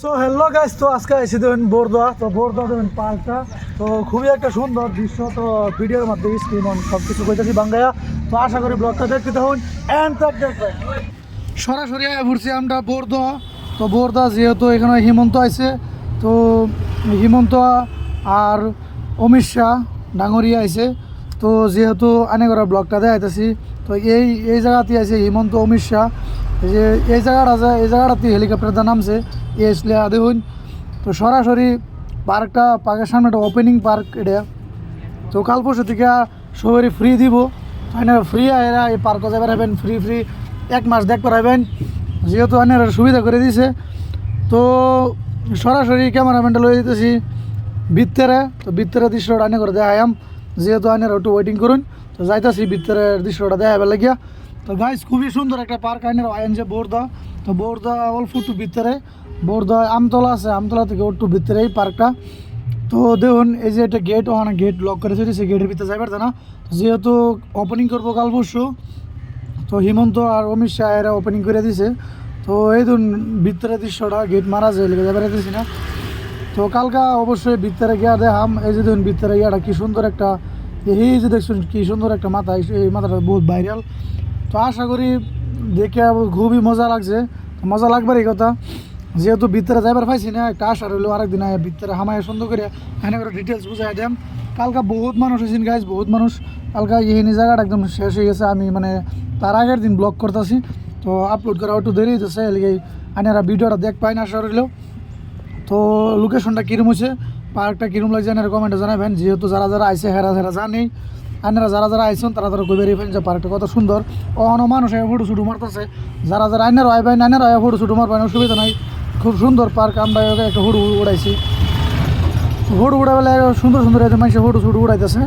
So hello guys, তো আজকে এসে দেবেন বোরদোয়া। তো বোরদোয়া দেবেন পার্কটা তো খুবই একটা সুন্দর দৃশ্য। তো ভিডিওর মাধ্যমে স্ক্রিন অন সব কিছু কইতেছি বাঙ্গাইয়া। তো আশা করি ব্লগটা দেখতে থাকুন এন্ড তাক দেখবেন। সরাসরি ঘুরছি আমরা বোরদোয়া। তো বোরদোয়া যেহেতু এখানে হিমন্ত আছে, তো হিমন্ত আর অমিত শাহ ডাঙরিয়া আছে। তো যেহেতু আনে করা ব্লগটা দেখাইতেছি, তো এই জায়গাতে আছে হিমন্ত অমিত শাহ। যে এই জায়গাটা আছে, এই জায়গাটাতে হেলিকপ্টারটা নামছে এসলে দেখুন। তো সরাসরি পার্কের সামনে একটা ওপেনিং পার্ক এটা। তো কাল পরশু থেকে সবারই ফ্রি দিব, ফ্রি আয়রা এই পার্কে যাবে পারবেন, ফ্রি 1 মাস দেখতে পারবেন, যেহেতু আনের সুবিধা করে দিছে। তো সরাসরি ক্যামেরাম্যানটা লয়ে যেতেছি ভিতরে। তো ভিতরে দৃশ্যটা আনে করে দেখায়াম, যেহেতু আনের একটু ওয়েটিং করুন। তো যাইতেছি ভিতরের দৃশ্যটা দেখাবার লাগিয়া। তো গাইস খুবই সুন্দর একটা পার্ক আইনের আইন যে বোরদা। তো বোরদা অল্প একটু ভিতরে, বোরদা আমতলা আছে, আমতলা থেকে একটু ভিতরে এই পার্কটা। তো দেখুন এই যে একটা গেট, ওখানে গেট লক করে চলেছে, গেটের ভিতরে যাই পারছে না। যেহেতু ওপেনিং করবো কাল পরশু, তো হিমন্ত আর অমিত শাহ এরা ওপেনিং করে দিছে। তো এই ধরুন ভিতরের দৃশ্যটা গেট মারা যায় লেগে যাবে দিছি না। তো কালকা অবশ্যই ভিতরে গিয়া দেখাম। এই যে দেখুন ভিতরে গিয়াটা কি সুন্দর একটা, এই যে দেখছেন কি সুন্দর একটা মাথা, এই মাথাটা বহুত ভাইরাল। তো আশা করি দেখে খুবই মজা লাগছে, মজা লাগবার এই কথা। যেহেতু ভিতরে যাইবার পাইছি না, একটা আশা রইলো আরেকদিন ভিতরে হামায় সুন্দর করে এনে করে ডিটেলস বুঝাই দেম। কালকা বহুত মানুষ হয়েছেন গাইজ, বহুত মানুষ। কালকা এই জায়গাটা একদম শেষ হয়ে গেছে। আমি মানে তার আগের দিন ব্লগ করতেছি, তো আপলোড করা একটু দেরি হইতেছে, এলিগে আনারা ভিডিওটা দেখ পাই না আশা রইলো। তো লোকেশনটা কীরম হয়েছে, পার্কটা কীরম লাগছে এনারা কমেন্টে জানাবেন। যেহেতু যারা যারা আইসে হেরা জানি, আনারা যারা যারা আইসেন তারা কই বেরিয়ে যে পার্কটা কত সুন্দর। অহনো মানুষ ফটো শুটু মারতেছে, যারা যারা আইনারা আইবেন আইনারা ফটো শুটু মারবেন, অসুবিধা নাই। খুব সুন্দর পার্ক। আমরা একটা হুড়ু উড়াইছি, হুড়ু উড়াবেলা সুন্দর সুন্দর মানুষের ফটো শুটু উড়াইতেছে।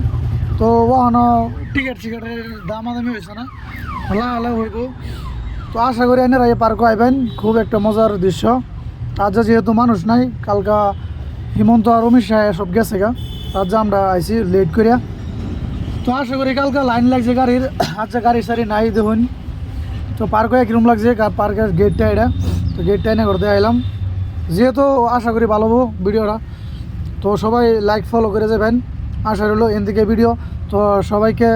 তো ওহনো টিকেটের দামাদামি হয়েছে না, লাগালে হইব। তো আশা করি আইনারা এই পার্কও আইবেন, খুব একটা মজার দৃশ্য। আজ যেহেতু মানুষ নাই, কালকা হিমন্ত আর অমিত শাহ সব গেছে গা, তার যে আমরা আইছি লেট করিয়া। তো আশা করি কালকা লাইন লাগছে গাড়ির, আচ্ছা গাড়ি সারি নাই দেখুন। তো পার্ক হয়ে কীরকম লাগছে, পার্কের গেটটা এটা। তো গেটটা এনে করতে আইলাম, যেহেতু আশা করি ভালো হবো ভিডিওটা। তো সবাই লাইক ফলো করে যাবেন, আশা রইলো এন থেকে ভিডিও। তো সবাইকে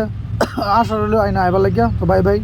আশা রইলো আইনা আইবার লাগিয়া। তো বাই বাই।